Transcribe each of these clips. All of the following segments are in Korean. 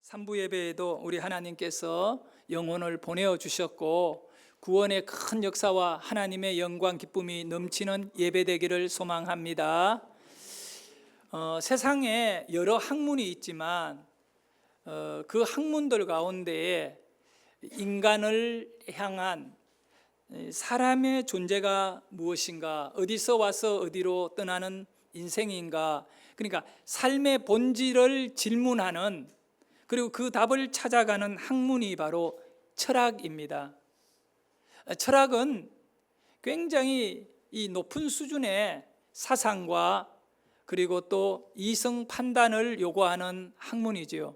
3부 예배에도 우리 하나님께서 영혼을 보내어 주셨고 구원의 큰 역사와 하나님의 영광 기쁨이 넘치는 예배 되기를 소망합니다. 세상에 여러 학문이 있지만 그 학문들 가운데에 인간을 향한 사람의 존재가 무엇인가, 어디서 와서 어디로 떠나는 인생인가, 그러니까 삶의 본질을 질문하는, 그리고 그 답을 찾아가는 학문이 바로 철학입니다. 철학은 굉장히 이 높은 수준의 사상과 그리고 또 이성 판단을 요구하는 학문이지요.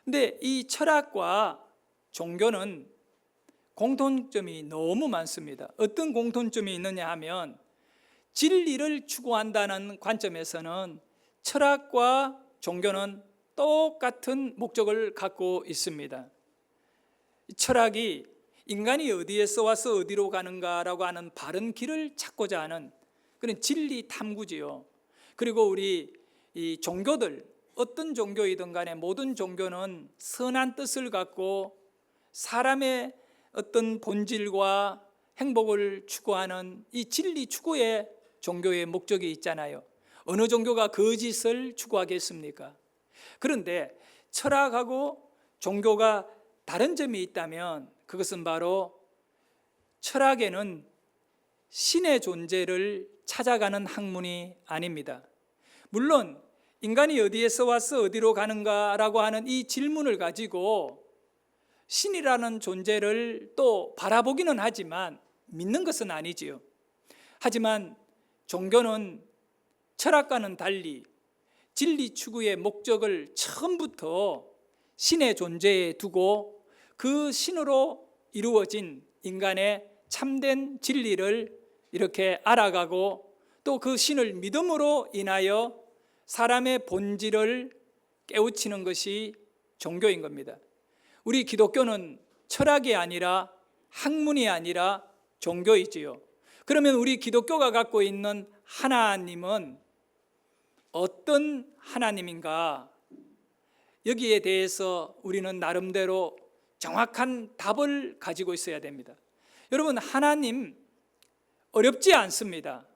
근데 이 철학과 종교는 공통점이 너무 많습니다. 어떤 공통점이 있느냐 하면 진리를 추구한다는 관점에서는 철학과 종교는 똑같은 목적을 갖고 있습니다. 철학이 인간이 어디에서 와서 어디로 가는가라고 하는 바른 길을 찾고자 하는 그런 진리 탐구지요. 그리고 우리 이 종교들, 어떤 종교이든 간에 모든 종교는 선한 뜻을 갖고 사람의 어떤 본질과 행복을 추구하는 이 진리 추구의 종교의 목적이 있잖아요. 어느 종교가 거짓을 추구하겠습니까? 그런데 철학하고 종교가 다른 점이 있다면 그것은 바로 철학에는 신의 존재를 찾아가는 학문이 아닙니다. 물론 인간이 어디에서 와서 어디로 가는가라고 하는 이 질문을 가지고 신이라는 존재를 또 바라보기는 하지만 믿는 것은 아니지요. 하지만 종교는 철학과는 달리 진리 추구의 목적을 처음부터 신의 존재에 두고 그 신으로 이루어진 인간의 참된 진리를 이렇게 알아가고 또 그 신을 믿음으로 인하여 사람의 본질을 깨우치는 것이 종교인 겁니다. 우리 기독교는 철학이 아니라 학문이 아니라 종교이지요. 그러면 우리 기독교가 갖고 있는 하나님은 어떤 하나님인가? 여기에 대해서 우리는 나름대로 정확한 답을 가지고 있어야 됩니다. 여러분, 하나님 어렵지 않습니다.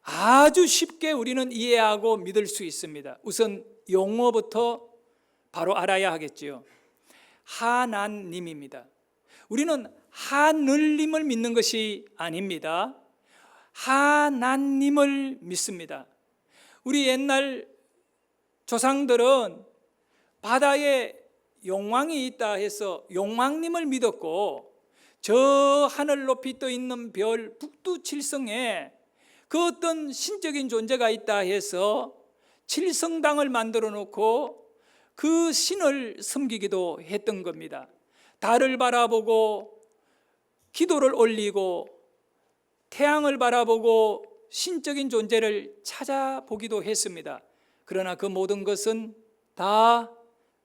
아주 쉽게 우리는 이해하고 믿을 수 있습니다. 우선 용어부터 바로 알아야 하겠지요. 하나님입니다. 우리는 하늘님을 믿는 것이 아닙니다. 하나님을 믿습니다. 우리 옛날 조상들은 바다에 용왕이 있다 해서 용왕님을 믿었고, 저 하늘 높이 떠 있는 별 북두칠성에 그 어떤 신적인 존재가 있다 해서 칠성당을 만들어 놓고 그 신을 섬기기도 했던 겁니다. 달을 바라보고 기도를 올리고 태양을 바라보고 신적인 존재를 찾아보기도 했습니다. 그러나 그 모든 것은 다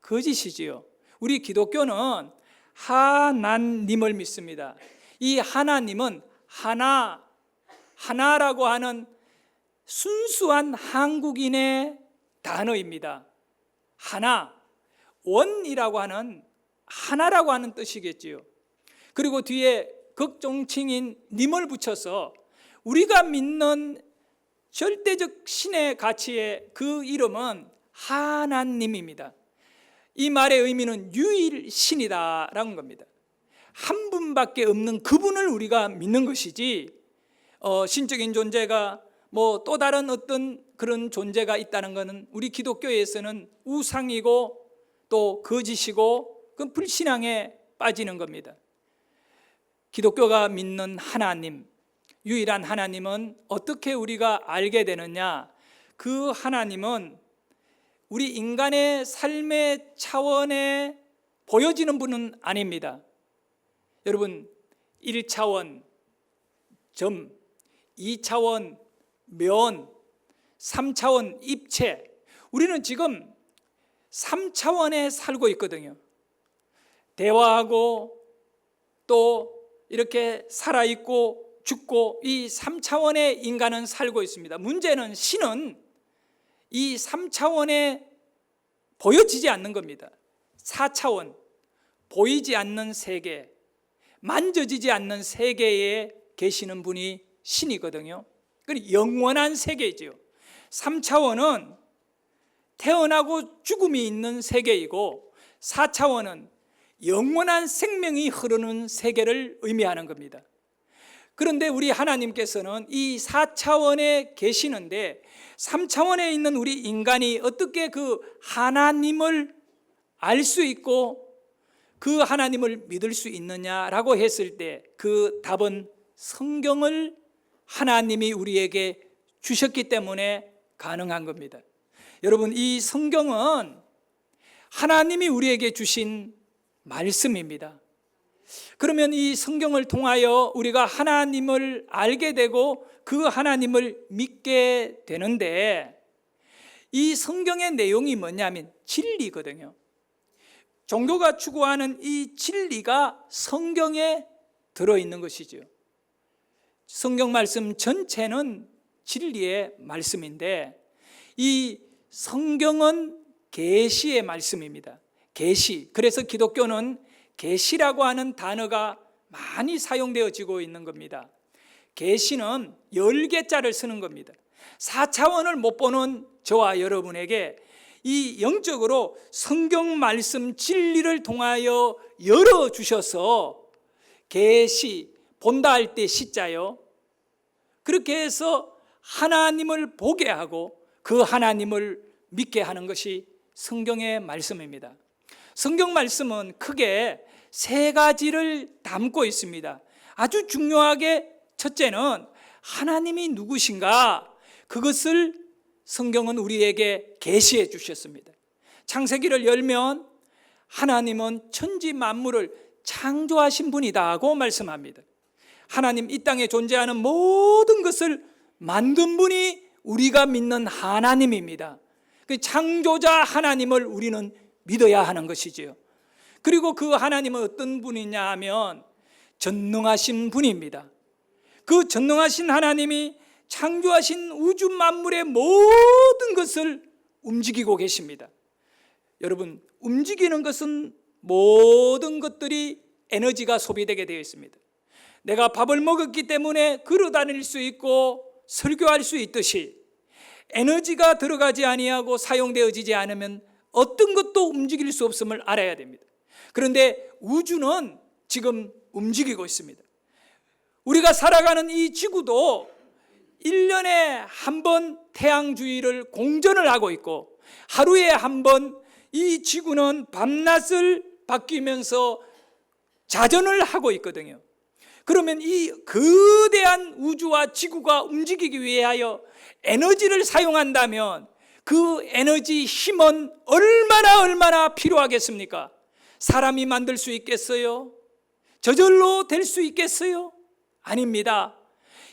거짓이지요. 우리 기독교는 하나님을 믿습니다. 이 하나님은 하나라고 하는 순수한 한국인의 단어입니다. 하나, 원이라고 하는 하나라고 하는 뜻이겠지요. 그리고 뒤에 극종칭인 님을 붙여서 우리가 믿는 절대적 신의 가치의 그 이름은 하나님입니다. 이 말의 의미는 유일신이다라는 겁니다. 한 분밖에 없는 그분을 우리가 믿는 것이지 신적인 존재가 뭐 또 다른 어떤 그런 존재가 있다는 것은 우리 기독교에서는 우상이고 또 거짓이고 그 불신앙에 빠지는 겁니다. 기독교가 믿는 하나님, 유일한 하나님은 어떻게 우리가 알게 되느냐? 그 하나님은 우리 인간의 삶의 차원에 보여지는 분은 아닙니다. 여러분, 1차원 점, 2차원 면, 3차원 입체, 우리는 지금 3차원에 살고 있거든요. 대화하고 또 이렇게 살아있고 죽고 이 3차원의 인간은 살고 있습니다. 문제는 신은 이 3차원에 보여지지 않는 겁니다. 4차원, 보이지 않는 세계, 만져지지 않는 세계에 계시는 분이 신이거든요. 그러니까 영원한 세계죠. 3차원은 태어나고 죽음이 있는 세계이고 4차원은 영원한 생명이 흐르는 세계를 의미하는 겁니다. 그런데 우리 하나님께서는 이 4차원에 계시는데 3차원에 있는 우리 인간이 어떻게 그 하나님을 알 수 있고 그 하나님을 믿을 수 있느냐라고 했을 때 그 답은 성경을 하나님이 우리에게 주셨기 때문에 가능한 겁니다. 여러분, 이 성경은 하나님이 우리에게 주신 말씀입니다. 그러면 이 성경을 통하여 우리가 하나님을 알게 되고 그 하나님을 믿게 되는데, 이 성경의 내용이 뭐냐면 진리거든요. 종교가 추구하는 이 진리가 성경에 들어있는 것이죠. 성경 말씀 전체는 진리의 말씀인데 이 성경은 계시의 말씀입니다. 계시. 그래서 기독교는 계시라고 하는 단어가 많이 사용되어지고 있는 겁니다. 계시는 10개자를 쓰는 겁니다. 4차원을 못 보는 저와 여러분에게 이 영적으로 성경 말씀 진리를 통하여 열어주셔서 계시, 본다 할 때 시자요. 그렇게 해서 하나님을 보게 하고 그 하나님을 믿게 하는 것이 성경의 말씀입니다. 성경 말씀은 크게 3가지를 담고 있습니다. 아주 중요하게 첫째는 하나님이 누구신가, 그것을 성경은 우리에게 계시해 주셨습니다. 창세기를 열면 하나님은 천지 만물을 창조하신 분이다고 말씀합니다. 하나님, 이 땅에 존재하는 모든 것을 만든 분이 우리가 믿는 하나님입니다. 그 창조자 하나님을 우리는 믿어야 하는 것이지요. 그리고 그 하나님은 어떤 분이냐 하면 전능하신 분입니다. 그 전능하신 하나님이 창조하신 우주 만물의 모든 것을 움직이고 계십니다. 여러분, 움직이는 것은 모든 것들이 에너지가 소비되게 되어 있습니다. 내가 밥을 먹었기 때문에 걸어 다닐 수 있고 설교할 수 있듯이 에너지가 들어가지 아니하고 사용되어지지 않으면 어떤 것도 움직일 수 없음을 알아야 됩니다. 그런데 우주는 지금 움직이고 있습니다. 우리가 살아가는 이 지구도 1년에 한 번 태양 주위를 공전을 하고 있고 하루에 한 번 이 지구는 밤낮을 바뀌면서 자전을 하고 있거든요. 그러면 이 거대한 우주와 지구가 움직이기 위하여 에너지를 사용한다면 그 에너지 힘은 얼마나 필요하겠습니까? 사람이 만들 수 있겠어요? 저절로 될 수 있겠어요? 아닙니다.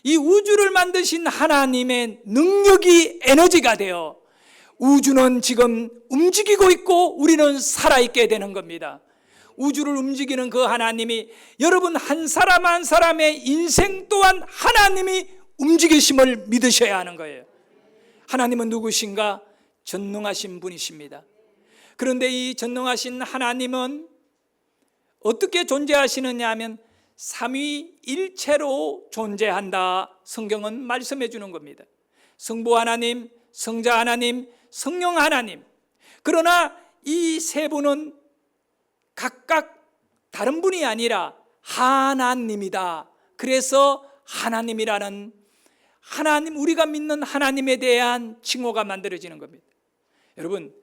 이 우주를 만드신 하나님의 능력이 에너지가 되어 우주는 지금 움직이고 있고 우리는 살아있게 되는 겁니다. 우주를 움직이는 그 하나님이 여러분 한 사람 한 사람의 인생 또한 하나님이 움직이심을 믿으셔야 하는 거예요. 하나님은 누구신가? 전능하신 분이십니다. 그런데 이 전능하신 하나님은 어떻게 존재하시느냐 하면 삼위일체로 존재한다. 성경은 말씀해 주는 겁니다. 성부 하나님, 성자 하나님, 성령 하나님. 그러나 이 세 분은 각각 다른 분이 아니라 하나님이다. 그래서 하나님이라는 하나님, 우리가 믿는 하나님에 대한 칭호가 만들어지는 겁니다. 여러분,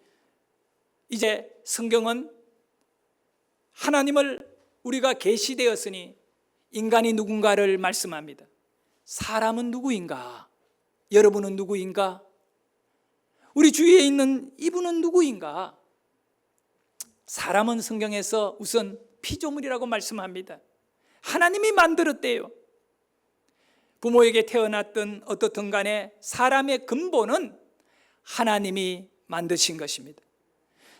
이제 성경은 하나님을 우리가 계시되었으니 인간이 누군가를 말씀합니다. 사람은 누구인가? 여러분은 누구인가? 우리 주위에 있는 이분은 누구인가? 사람은 성경에서 우선 피조물이라고 말씀합니다. 하나님이 만들었대요. 부모에게 태어났든 어떻든 간에 사람의 근본은 하나님이 만드신 것입니다.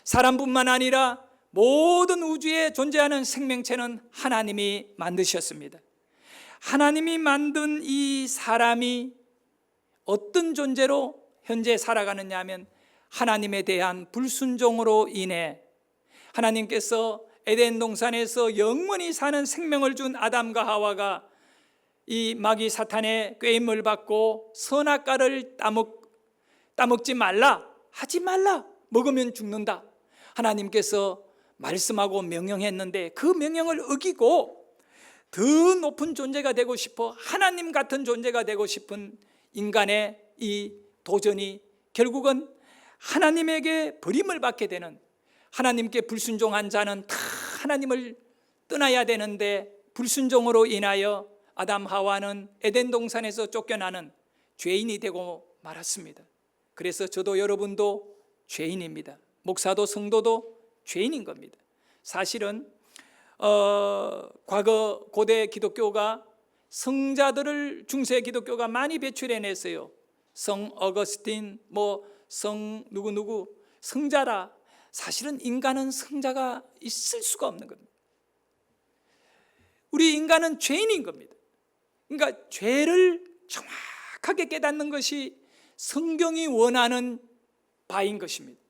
사람뿐만 아니라 모든 우주에 존재하는 생명체는 하나님이 만드셨습니다. 하나님이 만든 이 사람이 어떤 존재로 현재 살아가느냐 하면 하나님에 대한 불순종으로 인해 하나님께서 에덴 동산에서 영원히 사는 생명을 준 아담과 하와가 이 마귀 사탄의 꾀임을 받고 선악과를 따먹지 말라, 하지 말라, 먹으면 죽는다, 하나님께서 말씀하고 명령했는데 그 명령을 어기고 더 높은 존재가 되고 싶어 하나님 같은 존재가 되고 싶은 인간의 이 도전이 결국은 하나님에게 버림을 받게 되는, 하나님께 불순종한 자는 다 하나님을 떠나야 되는데 불순종으로 인하여 아담 하와는 에덴 동산에서 쫓겨나는 죄인이 되고 말았습니다. 그래서 저도 여러분도 죄인입니다. 목사도 성도도 죄인인 겁니다. 사실은 과거 고대 기독교가 성자들을 중세 기독교가 많이 배출해냈어요. 성 어거스틴, 성 누구누구 성자라. 사실은 인간은 성자가 있을 수가 없는 겁니다. 우리 인간은 죄인인 겁니다. 그러니까 죄를 정확하게 깨닫는 것이 성경이 원하는 바인 것입니다.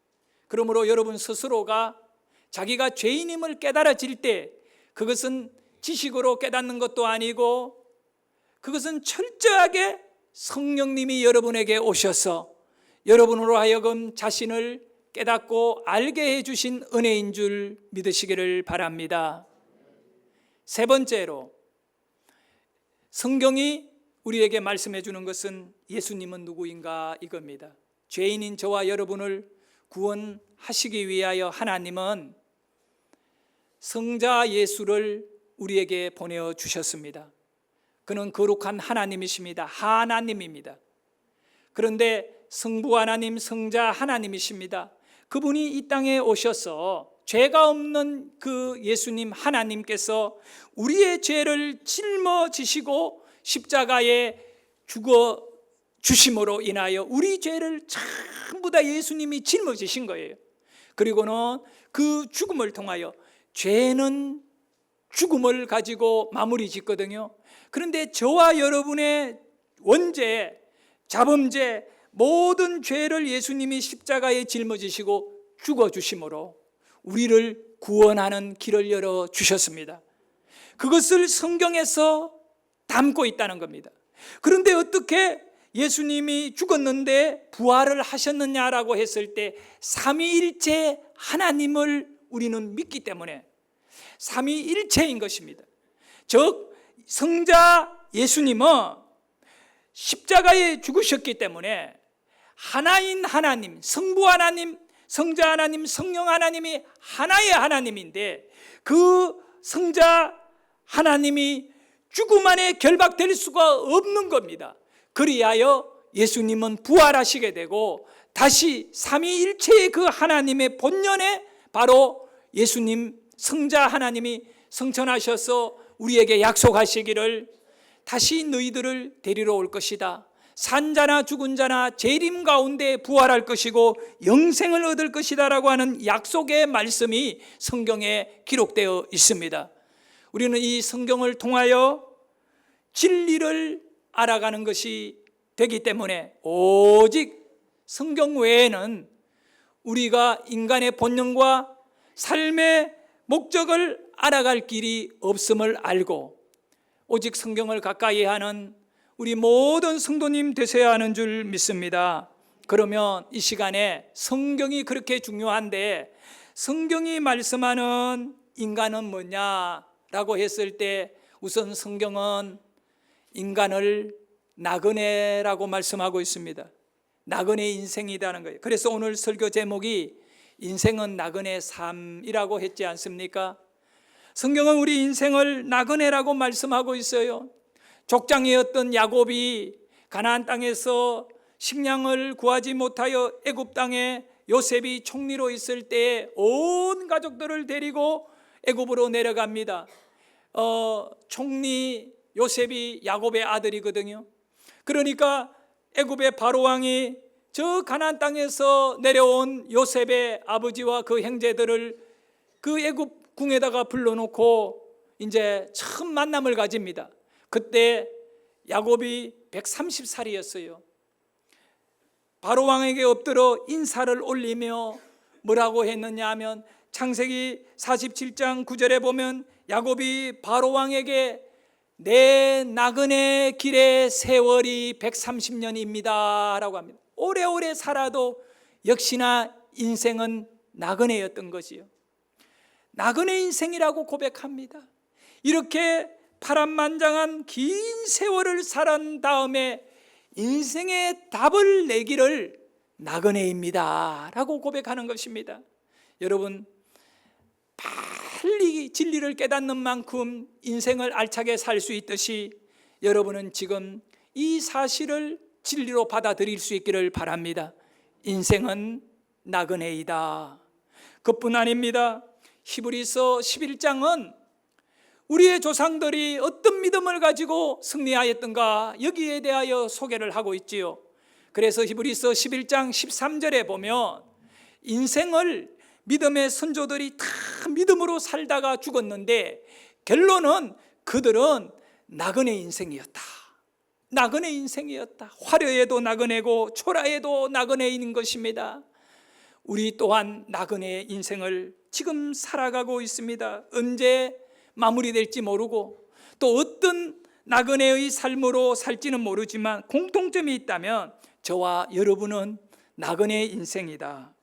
그러므로 여러분 스스로가 자기가 죄인임을 깨달아질 때 그것은 지식으로 깨닫는 것도 아니고 그것은 철저하게 성령님이 여러분에게 오셔서 여러분으로 하여금 자신을 깨닫고 알게 해주신 은혜인 줄 믿으시기를 바랍니다. 세 번째로 성경이 우리에게 말씀해 주는 것은 예수님은 누구인가 이겁니다. 죄인인 저와 여러분을 구원하시기 위하여 하나님은 성자 예수를 우리에게 보내어 주셨습니다. 그는 거룩한 하나님이십니다. 하나님입니다. 그런데 성부 하나님, 성자 하나님이십니다. 그분이 이 땅에 오셔서 죄가 없는 그 예수님 하나님께서 우리의 죄를 짊어지시고 십자가에 죽어 주심으로 인하여 우리 죄를 전부 다 예수님이 짊어지신 거예요. 그리고는 그 죽음을 통하여 죄는 죽음을 가지고 마무리 짓거든요. 그런데 저와 여러분의 원죄, 자범죄, 모든 죄를 예수님이 십자가에 짊어지시고 죽어주심으로 우리를 구원하는 길을 열어주셨습니다. 그것을 성경에서 담고 있다는 겁니다. 그런데 어떻게 예수님이 죽었는데 부활을 하셨느냐라고 했을 때 삼위일체 하나님을 우리는 믿기 때문에 삼위일체인 것입니다. 즉 성자 예수님은 십자가에 죽으셨기 때문에 하나인 하나님, 성부 하나님, 성자 하나님, 성령 하나님이 하나의 하나님인데 그 성자 하나님이 죽음 안에 결박될 수가 없는 겁니다. 그리하여 예수님은 부활하시게 되고 다시 삼위일체의 그 하나님의 본연에 바로 예수님 성자 하나님이 성천하셔서 우리에게 약속하시기를 다시 너희들을 데리러 올 것이다. 산자나 죽은 자나 재림 가운데 부활할 것이고 영생을 얻을 것이다 라고 하는 약속의 말씀이 성경에 기록되어 있습니다. 우리는 이 성경을 통하여 진리를 알아가는 것이 되기 때문에 오직 성경 외에는 우리가 인간의 본능과 삶의 목적을 알아갈 길이 없음을 알고 오직 성경을 가까이 하는 우리 모든 성도님 되셔야 하는 줄 믿습니다. 그러면 이 시간에 성경이 그렇게 중요한데 성경이 말씀하는 인간은 뭐냐라고 했을 때 우선 성경은 인간을 나그네라고 말씀하고 있습니다. 나그네 인생이라는 거예요. 그래서 오늘 설교 제목이 인생은 나그네 삶이라고 했지 않습니까? 성경은 우리 인생을 나그네라고 말씀하고 있어요. 족장이었던 야곱이 가나안 땅에서 식량을 구하지 못하여 애굽 땅에 요셉이 총리로 있을 때에 온 가족들을 데리고 애굽으로 내려갑니다. 총리 요셉이 야곱의 아들이거든요. 그러니까 애굽의 바로 왕이 저 가나안 땅에서 내려온 요셉의 아버지와 그 형제들을 그 애굽 궁에다가 불러놓고 이제 처음 만남을 가집니다. 그때 야곱이 130살이었어요. 바로 왕에게 엎드려 인사를 올리며 뭐라고 했느냐 하면 창세기 47장 9절에 보면 야곱이 바로 왕에게 내 나그네 길의 세월이 130년입니다 라고 합니다. 오래오래 살아도 역시나 인생은 나그네였던 것이요, 나그네 인생이라고 고백합니다. 이렇게 파란만장한 긴 세월을 살은 다음에 인생의 답을 내기를 나그네입니다 라고 고백하는 것입니다. 여러분, 빨리 진리를 깨닫는 만큼 인생을 알차게 살 수 있듯이 여러분은 지금 이 사실을 진리로 받아들일 수 있기를 바랍니다. 인생은 나그네이다. 그뿐 아닙니다. 히브리서 11장은 우리의 조상들이 어떤 믿음을 가지고 승리하였던가 여기에 대하여 소개를 하고 있지요. 그래서 히브리서 11장 13절에 보면 인생을 믿음의 선조들이 다 믿음으로 살다가 죽었는데 결론은 그들은 나그네 인생이었다. 나그네 인생이었다. 화려해도 나그네고 초라해도 나그네인 것입니다. 우리 또한 나그네 인생을 지금 살아가고 있습니다. 언제 마무리될지 모르고 또 어떤 나그네의 삶으로 살지는 모르지만 공통점이 있다면 저와 여러분은 나그네 인생이다.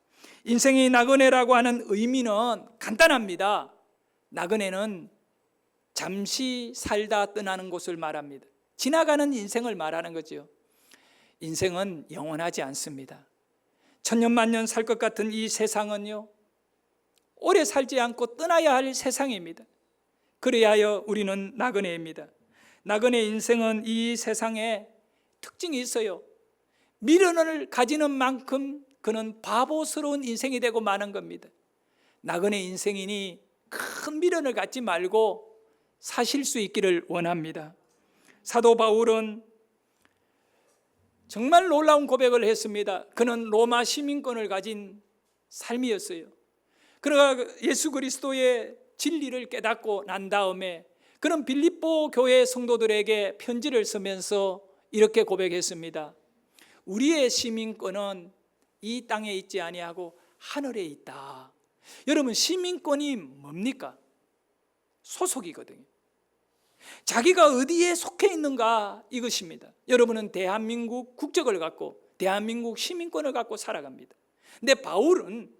인생이 나그네라고 하는 의미는 간단합니다. 나그네는 잠시 살다 떠나는 곳을 말합니다. 지나가는 인생을 말하는 거죠. 인생은 영원하지 않습니다. 천년만년 살 것 같은 이 세상은요, 오래 살지 않고 떠나야 할 세상입니다. 그래야 하여 우리는 나그네입니다. 나그네 인생은 이 세상에 특징이 있어요. 미련을 가지는 만큼 그는 바보스러운 인생이 되고 마는 겁니다. 나그네 인생이니 큰 미련을 갖지 말고 사실 수 있기를 원합니다. 사도 바울은 정말 놀라운 고백을 했습니다. 그는 로마 시민권을 가진 삶이었어요. 그러나 예수 그리스도의 진리를 깨닫고 난 다음에 그는 빌립보 교회 성도들에게 편지를 쓰면서 이렇게 고백했습니다. 우리의 시민권은 이 땅에 있지 아니하고 하늘에 있다. 여러분, 시민권이 뭡니까? 소속이거든요. 자기가 어디에 속해 있는가 이것입니다. 여러분은 대한민국 국적을 갖고 대한민국 시민권을 갖고 살아갑니다. 근데 바울은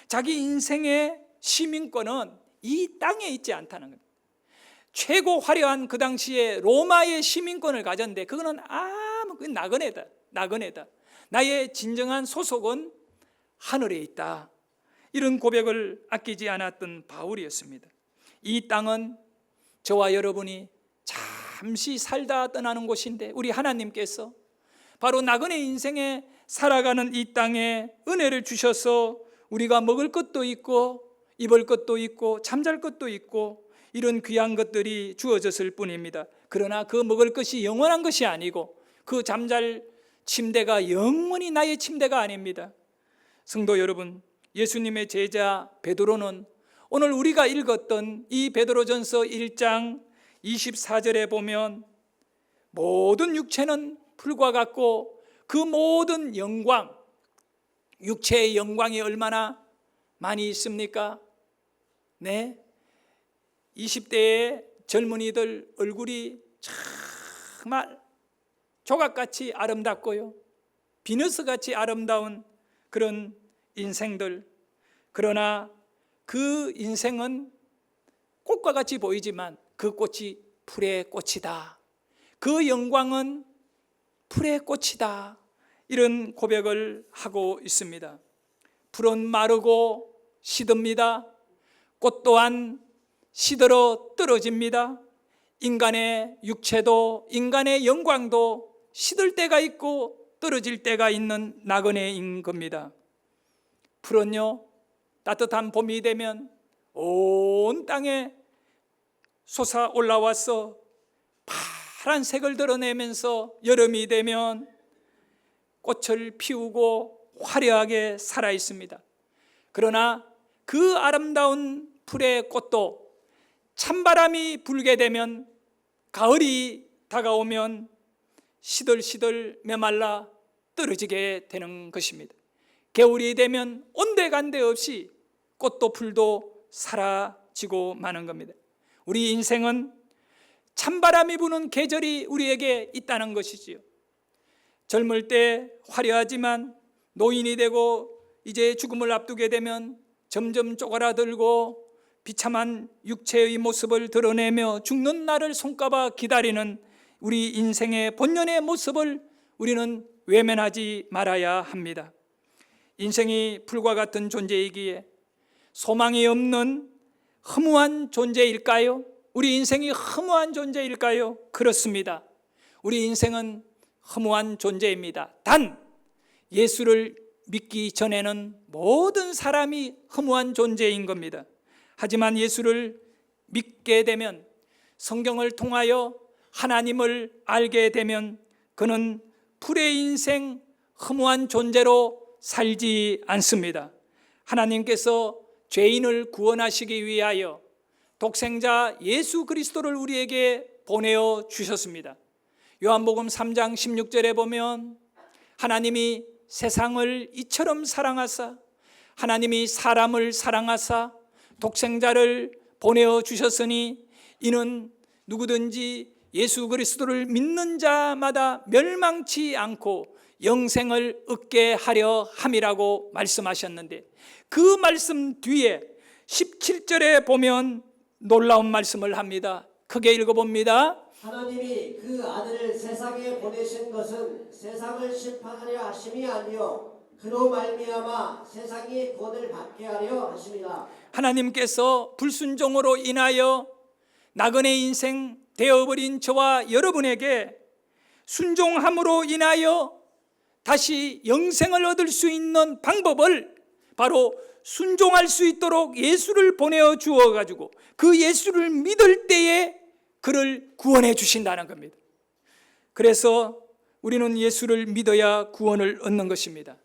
자기 인생의 시민권은 이 땅에 있지 않다는 겁니다. 최고 화려한 그 당시에 로마의 시민권을 가졌는데 그거는 나그네다. 나그네다. 나의 진정한 소속은 하늘에 있다. 이런 고백을 아끼지 않았던 바울이었습니다. 이 땅은 저와 여러분이 잠시 살다 떠나는 곳인데 우리 하나님께서 바로 나그네 인생에 살아가는 이 땅에 은혜를 주셔서 우리가 먹을 것도 있고 입을 것도 있고 잠잘 것도 있고 이런 귀한 것들이 주어졌을 뿐입니다. 그러나 그 먹을 것이 영원한 것이 아니고 그 잠잘 침대가 영원히 나의 침대가 아닙니다. 성도 여러분, 예수님의 제자 베드로는 오늘 우리가 읽었던 이 베드로전서 1장 24절에 보면 모든 육체는 풀과 같고 그 모든 영광, 육체의 영광이 얼마나 많이 있습니까? 네, 20대의 젊은이들 얼굴이 정말 조각같이 아름답고요, 비너스같이 아름다운 그런 인생들. 그러나 그 인생은 꽃과 같이 보이지만 그 꽃이 풀의 꽃이다. 그 영광은 풀의 꽃이다. 이런 고백을 하고 있습니다. 풀은 마르고 시듭니다. 꽃 또한 시들어 떨어집니다. 인간의 육체도 인간의 영광도 시들 때가 있고 떨어질 때가 있는 나그네인 겁니다. 풀은요, 따뜻한 봄이 되면 온 땅에 솟아 올라와서 파란색을 드러내면서 여름이 되면 꽃을 피우고 화려하게 살아 있습니다. 그러나 그 아름다운 풀의 꽃도 찬바람이 불게 되면, 가을이 다가오면 시들시들 메말라 떨어지게 되는 것입니다. 겨울이 되면 온데간데 없이 꽃도 풀도 사라지고 마는 겁니다. 우리 인생은 찬바람이 부는 계절이 우리에게 있다는 것이지요. 젊을 때 화려하지만 노인이 되고 이제 죽음을 앞두게 되면 점점 쪼그라들고 비참한 육체의 모습을 드러내며 죽는 날을 손꼽아 기다리는 우리 인생의 본연의 모습을 우리는 외면하지 말아야 합니다. 인생이 불과 같은 존재이기에 소망이 없는 허무한 존재일까요? 우리 인생이 허무한 존재일까요? 그렇습니다. 우리 인생은 허무한 존재입니다. 단 예수를 믿기 전에는 모든 사람이 허무한 존재인 겁니다. 하지만 예수를 믿게 되면, 성경을 통하여 하나님을 알게 되면 그는 불의 인생, 허무한 존재로 살지 않습니다. 하나님께서 죄인을 구원하시기 위하여 독생자 예수 그리스도를 우리에게 보내어 주셨습니다. 요한복음 3장 16절에 보면 하나님이 세상을 이처럼 사랑하사, 하나님이 사람을 사랑하사 독생자를 보내어 주셨으니 이는 누구든지 예수 그리스도를 믿는 자마다 멸망치 않고 영생을 얻게 하려 함이라고 말씀하셨는데, 그 말씀 뒤에 17절에 보면 놀라운 말씀을 합니다. 크게 읽어봅니다. 하나님이 그 아들을 세상에 보내신 것은 세상을 심판하려 하심이 아니요 그로 말미암아 세상이 구원을 받게 하려 하심이라. 하나님께서 불순종으로 인하여 나그네 인생 되어버린 저와 여러분에게 순종함으로 인하여 다시 영생을 얻을 수 있는 방법을 바로 순종할 수 있도록 예수를 보내어 주어 가지고 그 예수를 믿을 때에 그를 구원해 주신다는 겁니다. 그래서 우리는 예수를 믿어야 구원을 얻는 것입니다.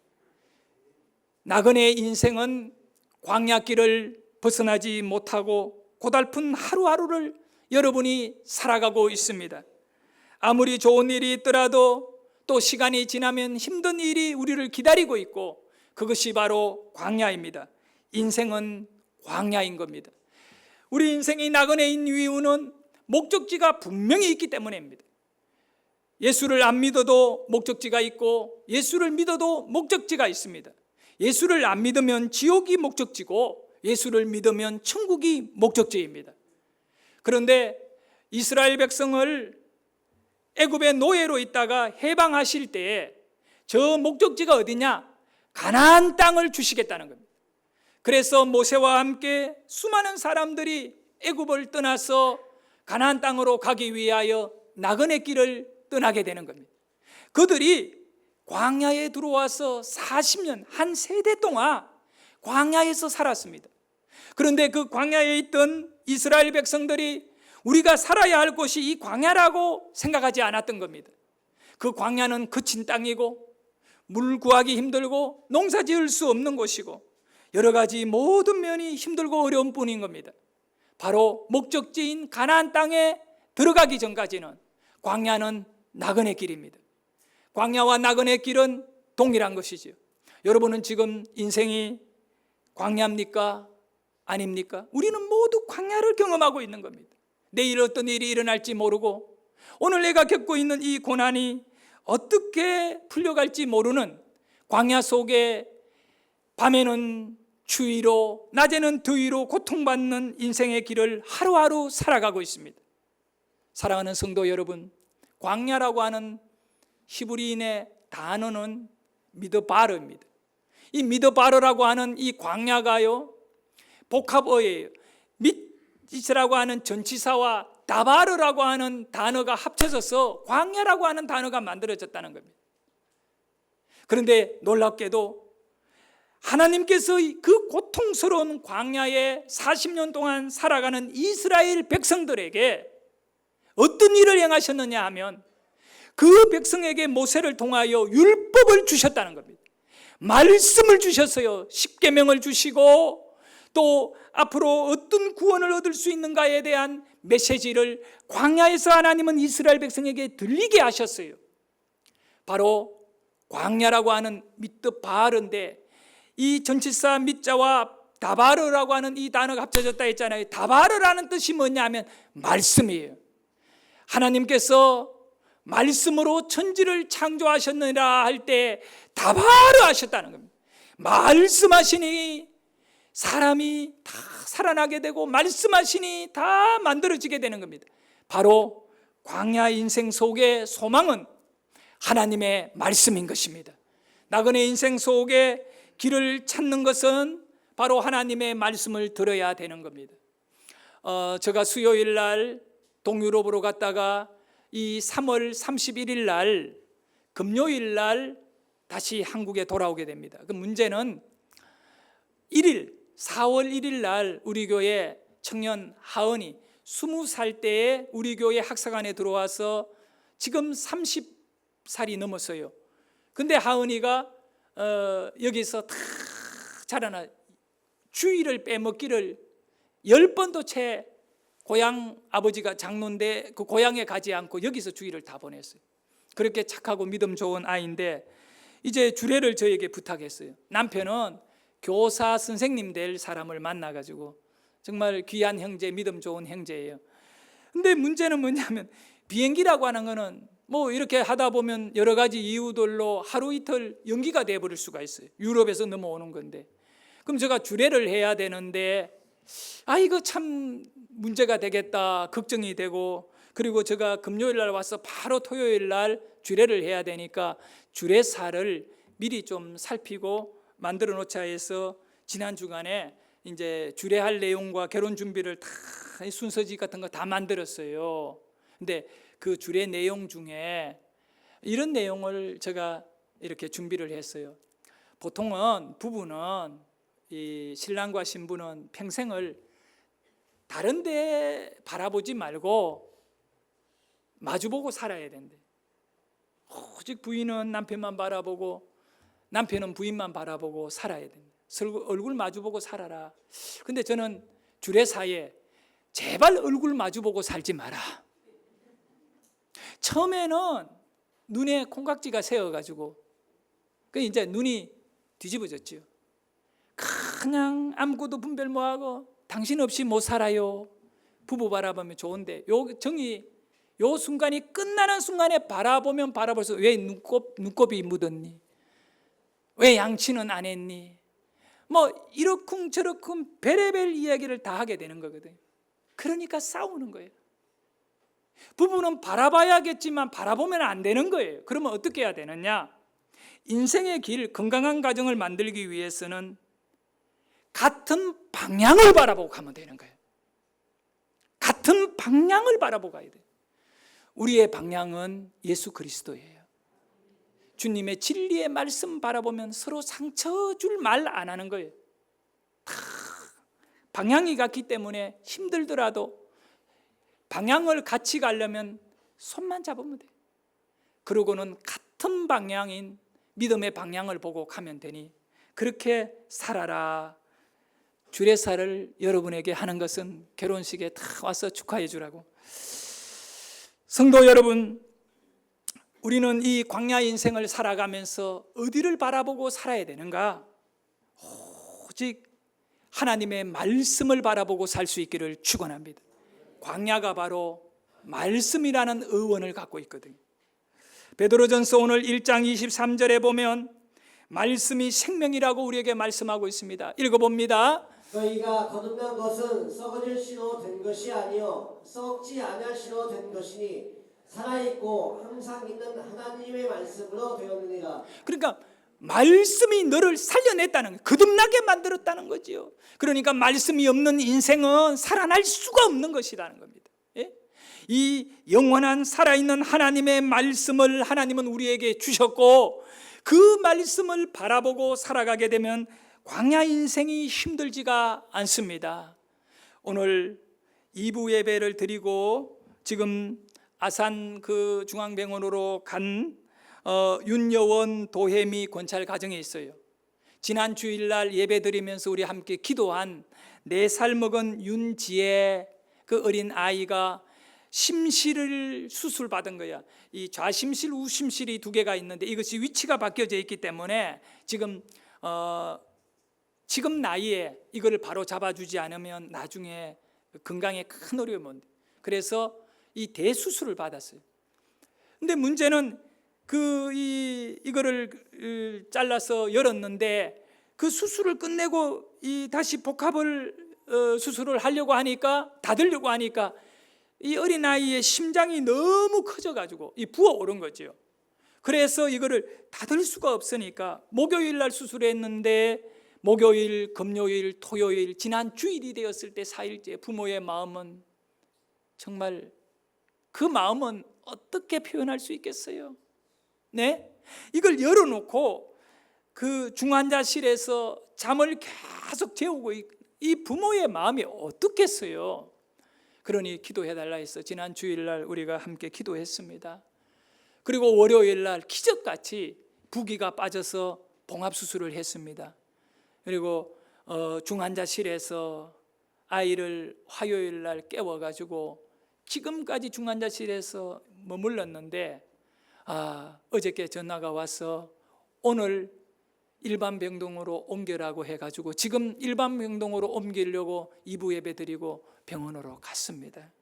나그네 인생은 광야길을 벗어나지 못하고 고달픈 하루하루를 여러분이 살아가고 있습니다. 아무리 좋은 일이 있더라도 또 시간이 지나면 힘든 일이 우리를 기다리고 있고, 그것이 바로 광야입니다. 인생은 광야인 겁니다. 우리 인생이 나그네인 이유는 목적지가 분명히 있기 때문입니다. 예수를 안 믿어도 목적지가 있고 예수를 믿어도 목적지가 있습니다. 예수를 안 믿으면 지옥이 목적지고 예수를 믿으면 천국이 목적지입니다. 그런데 이스라엘 백성을 애굽의 노예로 있다가 해방하실 때에 저 목적지가 어디냐? 가나안 땅을 주시겠다는 겁니다. 그래서 모세와 함께 수많은 사람들이 애굽을 떠나서 가나안 땅으로 가기 위하여 나그네 길을 떠나게 되는 겁니다. 그들이 광야에 들어와서 40년, 한 세대 동안 광야에서 살았습니다. 그런데 그 광야에 있던 이스라엘 백성들이 우리가 살아야 할 곳이 이 광야라고 생각하지 않았던 겁니다. 그 광야는 거친 땅이고 물 구하기 힘들고 농사 지을 수 없는 곳이고 여러 가지 모든 면이 힘들고 어려운 뿐인 겁니다. 바로 목적지인 가나안 땅에 들어가기 전까지는 광야는 나그네 길입니다. 광야와 나그네 길은 동일한 것이죠. 여러분은 지금 인생이 광야입니까? 아닙니까? 우리는 모두 광야를 경험하고 있는 겁니다. 내일 어떤 일이 일어날지 모르고 오늘 내가 겪고 있는 이 고난이 어떻게 풀려갈지 모르는 광야 속에 밤에는 추위로 낮에는 더위로 고통받는 인생의 길을 하루하루 살아가고 있습니다. 사랑하는 성도 여러분, 광야라고 하는 히브리인의 단어는 미드바르입니다. 이 미드바르라고 하는 이 광야가요 복합어예요. 밑이라고 하는 전치사와 다바르라고 하는 단어가 합쳐져서 광야라고 하는 단어가 만들어졌다는 겁니다. 그런데 놀랍게도 하나님께서 그 고통스러운 광야에 40년 동안 살아가는 이스라엘 백성들에게 어떤 일을 행하셨느냐 하면 그 백성에게 모세를 통하여 율법을 주셨다는 겁니다. 말씀을 주셨어요. 십계명을 주시고 또 앞으로 어떤 구원을 얻을 수 있는가에 대한 메시지를 광야에서 하나님은 이스라엘 백성에게 들리게 하셨어요. 바로 광야라고 하는 미드바르인데 이 전치사 밑자와 다바르라고 하는 이 단어가 합쳐졌다 했잖아요. 다바르라는 뜻이 뭐냐면 말씀이에요. 하나님께서 말씀으로 천지를 창조하셨느니라 할 때 다바르 하셨다는 겁니다. 말씀하시니 사람이 다 살아나게 되고 말씀하시니 다 만들어지게 되는 겁니다. 바로 광야 인생 속의 소망은 하나님의 말씀인 것입니다. 나그네 인생 속에 길을 찾는 것은 바로 하나님의 말씀을 들어야 되는 겁니다. 제가 수요일 날 동유럽으로 갔다가 이 3월 31일 날 금요일 날 다시 한국에 돌아오게 됩니다. 그 문제는 4월 1일 날 우리 교회 청년 하은이 20살 때에 우리 교회 학사관에 들어와서 지금 30살이 넘었어요. 근데 하은이가 여기서 다 자라나 주일을 빼먹기를 10번도 채 고향 아버지가 장로인데 그 고향에 가지 않고 여기서 주일을 다 보냈어요. 그렇게 착하고 믿음 좋은 아이인데 이제 주례를 저에게 부탁했어요. 남편은 교사 선생님 될 사람을 만나가지고 정말 귀한 형제, 믿음 좋은 형제예요. 근데 문제는 뭐냐면 비행기라고 하는 거는 뭐 이렇게 하다 보면 여러 가지 이유들로 하루 이틀 연기가 돼버릴 수가 있어요. 유럽에서 넘어오는 건데. 그럼 제가 주례를 해야 되는데 이거 참 문제가 되겠다 걱정이 되고, 그리고 제가 금요일 날 와서 바로 토요일 날 주례를 해야 되니까 주례사를 미리 좀 살피고 만들어 놓자 해서 지난 주간에 이제 주례할 내용과 결혼 준비를 다 순서지 같은 거 다 만들었어요. 근데 그 주례 내용 중에 이런 내용을 제가 이렇게 준비를 했어요. 보통은 부부는 이 신랑과 신부는 평생을 다른 데 바라보지 말고 마주보고 살아야 된대. 오직 부인은 남편만 바라보고 남편은 부인만 바라보고 살아야 된다. 얼굴 마주보고 살아라. 근데 저는 주례사에 제발 얼굴 마주보고 살지 마라. 처음에는 눈에 콩깍지가 새어가지고 그 이제 눈이 뒤집어졌죠. 그냥 아무것도 분별 못하고 당신 없이 못 살아요. 부부 바라보면 좋은데 요 순간이 끝나는 순간에 바라보면 바라볼수록 왜 눈곱이 묻었니? 왜 양치는 안 했니? 뭐 이러쿵 저러쿵 별의별 이야기를 다 하게 되는 거거든요. 그러니까 싸우는 거예요. 부부는 바라봐야겠지만 바라보면 안 되는 거예요. 그러면 어떻게 해야 되느냐? 인생의 길, 건강한 가정을 만들기 위해서는 같은 방향을 바라보고 가면 되는 거예요. 같은 방향을 바라보고 가야 돼요. 우리의 방향은 예수 그리스도예요. 주님의 진리의 말씀 바라보면 서로 상처 줄 말 안 하는 거예요. 다 방향이 같기 때문에 힘들더라도 방향을 같이 가려면 손만 잡으면 돼요. 그러고는 같은 방향인 믿음의 방향을 보고 가면 되니 그렇게 살아라. 주례사를 여러분에게 하는 것은 결혼식에 다 와서 축하해 주라고. 성도 여러분, 우리는 이 광야 인생을 살아가면서 어디를 바라보고 살아야 되는가? 오직 하나님의 말씀을 바라보고 살 수 있기를 축원합니다. 광야가 바로 말씀이라는 의원을 갖고 있거든요. 베드로전서 오늘 1장 23절에 보면 말씀이 생명이라고 우리에게 말씀하고 있습니다. 읽어봅니다. 너희가 거듭난 것은 썩어질 씨로 된 것이 아니요 썩지 아니할 씨로 된 것이니 살아있고 항상 있는 하나님의 말씀으로 되었느니라. 그러니까 말씀이 너를 살려냈다는 거예요. 거듭나게 만들었다는 거죠. 그러니까 말씀이 없는 인생은 살아날 수가 없는 것이라는 겁니다. 예? 이 영원한 살아있는 하나님의 말씀을 하나님은 우리에게 주셨고 그 말씀을 바라보고 살아가게 되면 광야 인생이 힘들지가 않습니다. 오늘 2부 예배를 드리고 지금 아산 그 중앙병원으로 간 윤여원 도혜미 권찰 가정에 있어요. 지난 주일날 예배 드리면서 우리 함께 기도한 4살 먹은 윤지혜 그 어린 아이가 심실을 수술 받은 거야. 이 좌심실, 우심실이 2개가 있는데 이것이 위치가 바뀌어져 있기 때문에 지금 지금 나이에 이거를 바로 잡아주지 않으면 나중에 건강에 큰 어려움이 온대. 그래서 이 대수술을 받았어요. 근데 문제는 이거를 잘라서 열었는데 그 수술을 끝내고 다시 복합을 수술을 하려고 하니까, 닫으려고 하니까 이 어린아이의 심장이 너무 커져가지고 부어오른 거죠. 그래서 이거를 닫을 수가 없으니까 목요일 날 수술했는데, 목요일, 금요일, 토요일, 지난 주일이 되었을 때 4일째 부모의 마음은, 정말 그 마음은 어떻게 표현할 수 있겠어요? 네? 이걸 열어놓고 그 중환자실에서 잠을 계속 재우고 이 부모의 마음이 어떻겠어요? 그러니 기도해달라 해서 지난 주일날 우리가 함께 기도했습니다. 그리고 월요일날 기적같이 부기가 빠져서 봉합수술을 했습니다. 그리고 중환자실에서 아이를 화요일날 깨워가지고 지금까지 중환자실에서 머물렀는데, 어저께 전화가 와서 오늘 일반 병동으로 옮겨라고 해가지고 지금 일반 병동으로 옮기려고 2부 예배 드리고 병원으로 갔습니다.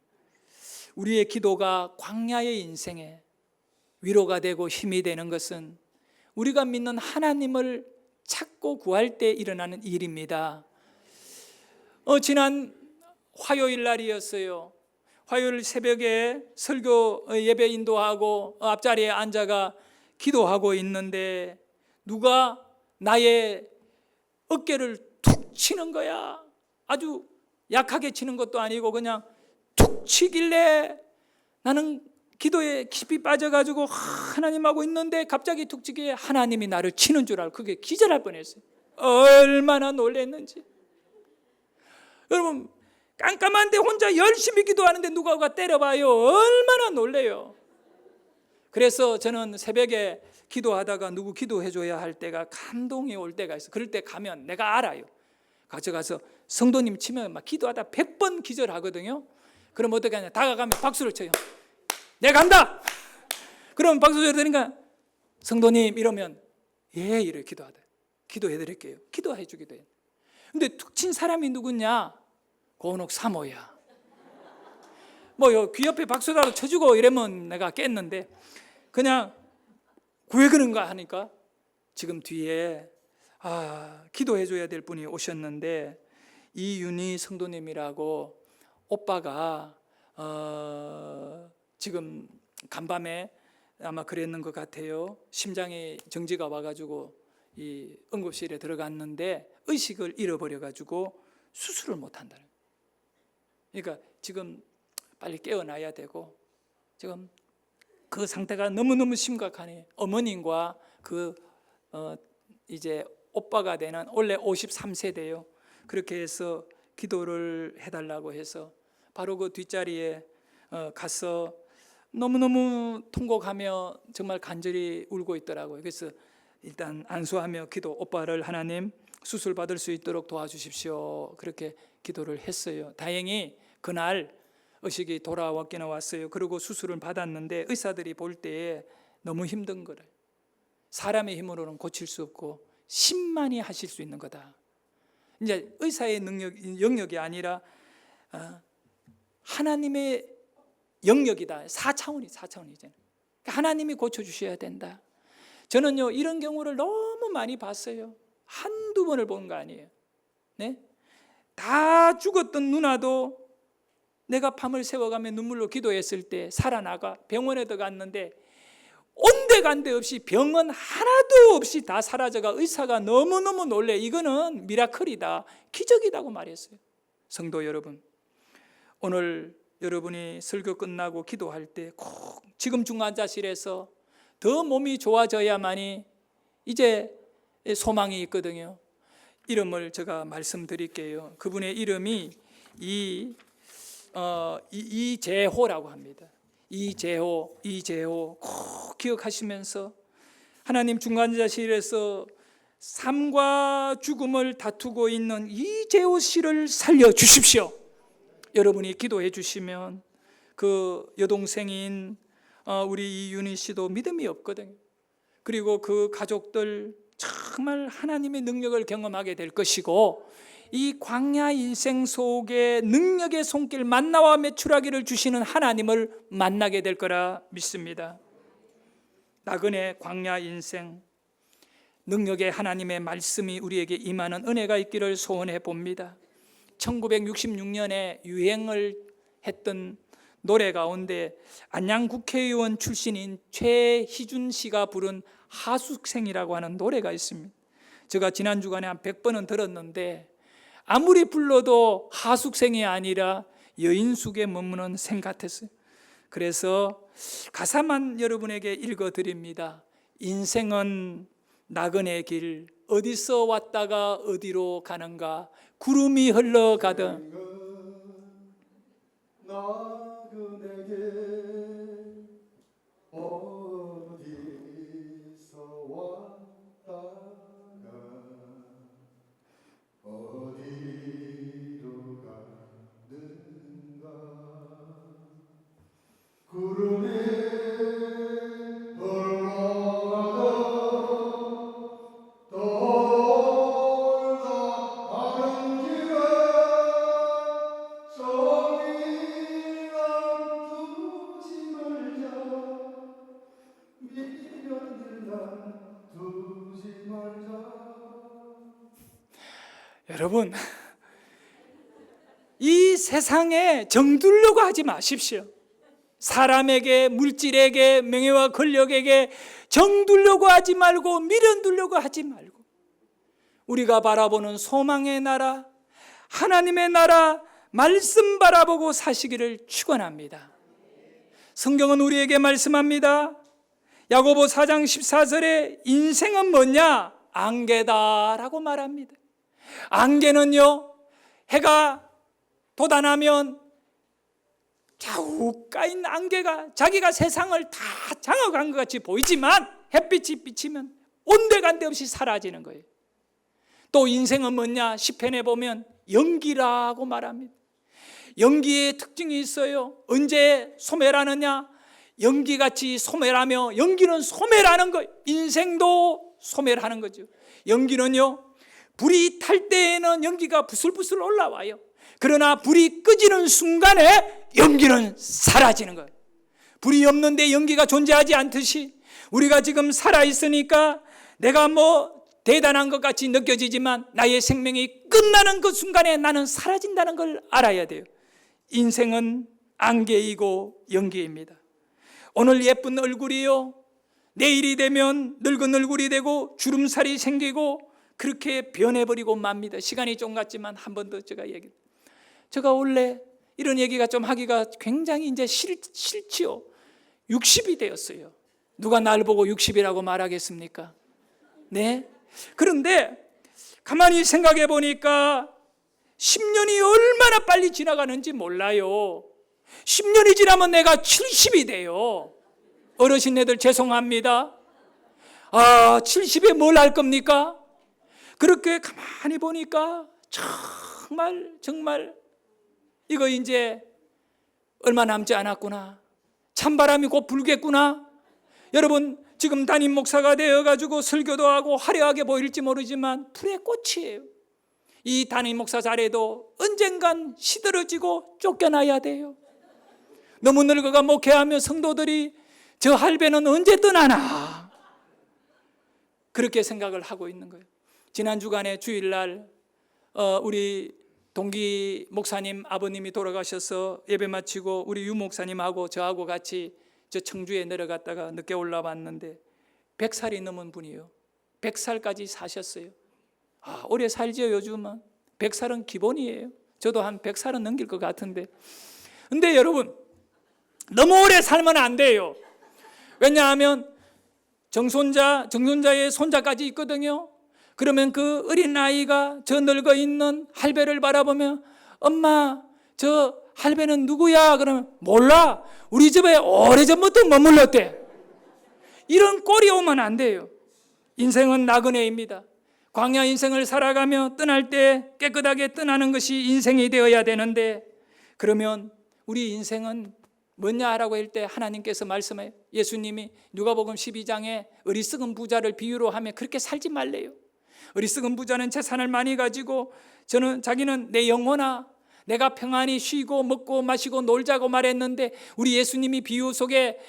우리의 기도가 광야의 인생에 위로가 되고 힘이 되는 것은 우리가 믿는 하나님을 찾고 구할 때 일어나는 일입니다. 지난 화요일 날이었어요. 화요일 새벽에 설교 예배 인도하고 앞자리에 앉아가 기도하고 있는데 누가 나의 어깨를 툭 치는 거야. 아주 약하게 치는 것도 아니고 그냥 툭 치길래 나는 기도에 깊이 빠져가지고 하나님하고 있는데 갑자기 툭 치기에 하나님이 나를 치는 줄 알고 그게 기절할 뻔했어요. 얼마나 놀랐는지. 여러분, 깜깜한데 혼자 열심히 기도하는데 누가 가 때려봐요. 얼마나 놀래요. 그래서 저는 새벽에 기도하다가 누구 기도해줘야 할 때가 감동이 올 때가 있어. 그럴 때 가면 내가 알아요. 가서 성도님 치면 막 기도하다 100번 기절하거든요. 그럼 어떻게 하냐, 다가가면 박수를 쳐요. 내가 간다. 그럼 박수 쳐드리니까 성도님 이러면 예, 이래 기도하다. 기도해드릴게요. 기도해주기도 해요. 근데 툭 친 사람이 누구냐? 고은옥 사모야. 귀 옆에 박수라도 쳐주고 이러면 내가 깼는데 그냥 왜 그런가 하니까 지금 뒤에 기도해줘야 될 분이 오셨는데 이윤희 성도님이라고 오빠가 지금 간밤에 아마 그랬는 것 같아요. 심장에 정지가 와가지고 이 응급실에 들어갔는데 의식을 잃어버려가지고 수술을 못한다는 거예요. 그러니까 지금 빨리 깨어나야 되고 지금 그 상태가 너무너무 심각하니 어머님과 이제 오빠가 되는 원래 53세대요. 그렇게 해서 기도를 해달라고 해서 바로 그 뒷자리에 가서 너무너무 통곡하며 정말 간절히 울고 있더라고요. 그래서 일단 안수하며 기도, 오빠를 하나님 수술 받을 수 있도록 도와주십시오. 그렇게 기도를 했어요. 다행히 그날 의식이 돌아왔기는 왔어요. 그리고 수술을 받았는데 의사들이 볼 때에 너무 힘든 거래. 사람의 힘으로는 고칠 수 없고 신만이 하실 수 있는 거다. 이제 의사의 영역이 아니라 하나님의 영역이다. 4차원이잖아요. 그러니까 하나님이 고쳐주셔야 된다. 저는요 이런 경우를 너무 많이 봤어요. 한두 번을 본 거 아니에요. 네? 다 죽었던 누나도 내가 밤을 새워가며 눈물로 기도했을 때 살아나가 병원에 들어갔는데 온데간데 없이 병은 하나도 없이 다 사라져가 의사가 너무너무 놀래. 이거는 미라클이다, 기적이다고 말했어요. 성도 여러분, 오늘 여러분이 설교 끝나고 기도할 때 꼭 지금 중환자실에서 더 몸이 좋아져야만이 이제 소망이 있거든요. 이름을 제가 말씀드릴게요. 그분의 이름이 이재호라고 합니다. 이재호 꼭 기억하시면서 하나님 중환자실에서 삶과 죽음을 다투고 있는 이재호 씨를 살려주십시오. 여러분이 기도해 주시면 그 여동생인 우리 이윤희 씨도 믿음이 없거든요. 그리고 그 가족들 정말 하나님의 능력을 경험하게 될 것이고, 이 광야 인생 속에 능력의 손길 만나와 메추라기를 주시는 하나님을 만나게 될 거라 믿습니다. 나그네 광야 인생, 능력의 하나님의 말씀이 우리에게 임하는 은혜가 있기를 소원해 봅니다. 1966년에 유행을 했던 노래 가운데 안양 국회의원 출신인 최희준 씨가 부른 하숙생이라고 하는 노래가 있습니다. 제가 지난 주간에 한 100번은 들었는데 아무리 불러도 하숙생이 아니라 여인숙에 머무는 생 같았어요. 그래서 가사만 여러분에게 읽어드립니다. 인생은 나그네 길, 어디서 왔다가 어디로 가는가, 구름이 흘러가던 나그네 길 어디서 왔다가 어디로 가는가, 구름이 여러분, 이 세상에 정들려고 하지 마십시오. 사람에게, 물질에게, 명예와 권력에게 정들려고 하지 말고 미련두려고 하지 말고 우리가 바라보는 소망의 나라, 하나님의 나라, 말씀 바라보고 사시기를 축원합니다. 성경은 우리에게 말씀합니다. 야고보 4장 14절에 인생은 뭐냐? 안개다라고 말합니다. 안개는요, 해가 돋아나면 자욱 까인 안개가 자기가 세상을 다 장악한 것 같이 보이지만 햇빛이 비치면 온데간데 없이 사라지는 거예요. 또 인생은 뭐냐? 시편에 보면 연기라고 말합니다. 연기의 특징이 있어요. 언제 소멸하느냐? 연기같이 소멸하며, 연기는 소멸하는 거예요. 인생도 소멸하는 거죠. 연기는요, 불이 탈 때에는 연기가 부슬부슬 올라와요. 그러나 불이 꺼지는 순간에 연기는 사라지는 거예요. 불이 없는데 연기가 존재하지 않듯이 우리가 지금 살아있으니까 내가 뭐 대단한 것 같이 느껴지지만 나의 생명이 끝나는 그 순간에 나는 사라진다는 걸 알아야 돼요. 인생은 안개이고 연기입니다. 오늘 예쁜 얼굴이요, 내일이 되면 늙은 얼굴이 되고 주름살이 생기고 그렇게 변해버리고 맙니다. 시간이 좀 갔지만 한 번 더 제가 원래 이런 얘기가 좀 하기가 굉장히 이제 싫지요. 60이 되었어요. 누가 날 보고 60이라고 말하겠습니까? 네. 그런데 가만히 생각해 보니까 10년이 얼마나 빨리 지나가는지 몰라요. 10년이 지나면 내가 70이 돼요. 어르신네들 죄송합니다. 70에 뭘 할 겁니까? 그렇게 가만히 보니까 정말 이거 이제 얼마 남지 않았구나. 찬바람이 곧 불겠구나. 여러분, 지금 담임 목사가 되어가지고 설교도 하고 화려하게 보일지 모르지만 불의 꽃이에요. 이 담임 목사 자리도 언젠간 시들어지고 쫓겨나야 돼요. 너무 늙어가 목회하며 성도들이 저 할배는 언제 떠나나, 그렇게 생각을 하고 있는 거예요. 지난 주간에 주일날 우리 동기 목사님 아버님이 돌아가셔서 예배 마치고 우리 유 목사님하고 저하고 같이 저 청주에 내려갔다가 늦게 올라왔는데 100살이 넘은 분이에요. 100살까지 사셨어요. 오래 살지요. 요즘은 100살은 기본이에요. 저도 한 100살은 넘길 것 같은데, 근데 여러분, 너무 오래 살면 안 돼요. 왜냐하면 정손자의 손자까지 있거든요. 그러면 그 어린 아이가 저 늙어 있는 할배를 바라보며 엄마, 저 할배는 누구야? 그러면 몰라, 우리 집에 오래전부터 머물렀대. 이런 꼴이 오면 안 돼요. 인생은 나그네입니다. 광야 인생을 살아가며 떠날 때 깨끗하게 떠나는 것이 인생이 되어야 되는데, 그러면 우리 인생은 뭐냐라고 할 때 하나님께서 말씀해요. 예수님이 누가복음 12장에 어리석은 부자를 비유로 하면 그렇게 살지 말래요. 어리석은 부자는 재산을 많이 가지고 자기는 내 영혼아 내가 평안히 쉬고 먹고 마시고 놀자고 말했는데, 우리 예수님이 비유 속에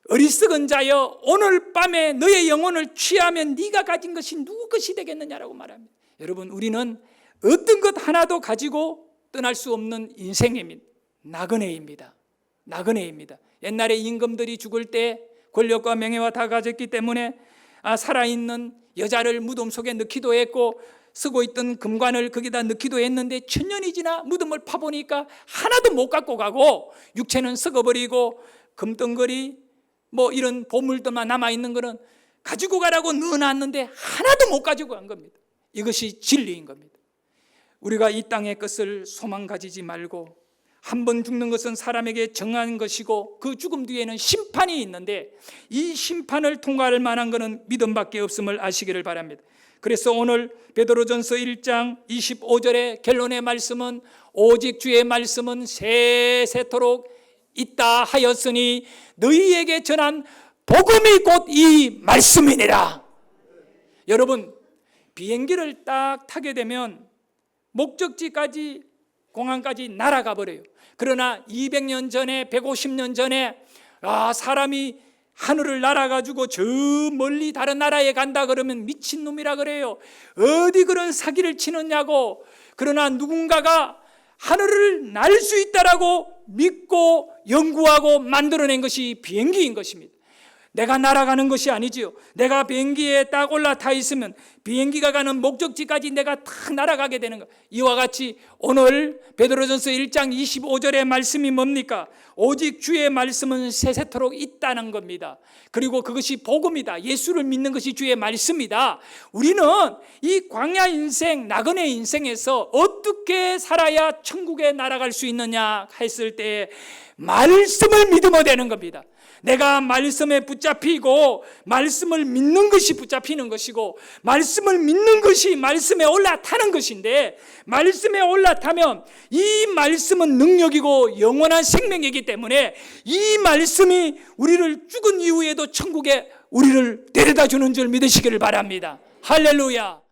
어리석은 자여 오늘 밤에 너의 영혼을 취하면 네가 가진 것이 누구 것이 되겠느냐라고 말합니다. 여러분, 우리는 어떤 것 하나도 가지고 떠날 수 없는 인생입니다. 나그네입니다. 나그네입니다. 옛날에 임금들이 죽을 때 권력과 명예와 다 가졌기 때문에 살아있는 여자를 무덤 속에 넣기도 했고 쓰고 있던 금관을 거기다 넣기도 했는데, 천년이 지나 무덤을 파보니까 하나도 못 갖고 가고 육체는 썩어버리고 금덩거리 뭐 이런 보물들만 남아있는 거는 가지고 가라고 넣어놨는데 하나도 못 가지고 간 겁니다. 이것이 진리인 겁니다. 우리가 이 땅의 것을 소망 가지지 말고, 한 번 죽는 것은 사람에게 정한 것이고 그 죽음 뒤에는 심판이 있는데, 이 심판을 통과할 만한 것은 믿음밖에 없음을 아시기를 바랍니다. 그래서 오늘 베드로전서 1장 25절의 결론의 말씀은 오직 주의 말씀은 세세토록 있다 하였으니 너희에게 전한 복음이 곧 이 말씀이니라. 여러분, 비행기를 딱 타게 되면 목적지까지 공항까지 날아가 버려요. 그러나 200년 전에 150년 전에 사람이 하늘을 날아가지고 저 멀리 다른 나라에 간다 그러면 미친놈이라 그래요. 어디 그런 사기를 치느냐고. 그러나 누군가가 하늘을 날 수 있다라고 믿고 연구하고 만들어낸 것이 비행기인 것입니다. 내가 날아가는 것이 아니지요. 내가 비행기에 딱 올라타 있으면 비행기가 가는 목적지까지 내가 탁 날아가게 되는 것. 이와 같이 오늘 베드로전서 1장 25절의 말씀이 뭡니까? 오직 주의 말씀은 세세토록 있다는 겁니다. 그리고 그것이 복음이다. 예수를 믿는 것이 주의 말씀이다. 우리는 이 광야 인생, 나그네 인생에서 어떻게 살아야 천국에 날아갈 수 있느냐 했을 때 말씀을 믿으면 되는 겁니다. 내가 말씀에 붙잡히고 말씀을 믿는 것이 붙잡히는 것이고, 말씀을 믿는 것이 말씀에 올라타는 것인데, 말씀에 올라타면 이 말씀은 능력이고 영원한 생명이기 때문에 이 말씀이 우리를 죽은 이후에도 천국에 우리를 데려다 주는 줄 믿으시기를 바랍니다. 할렐루야.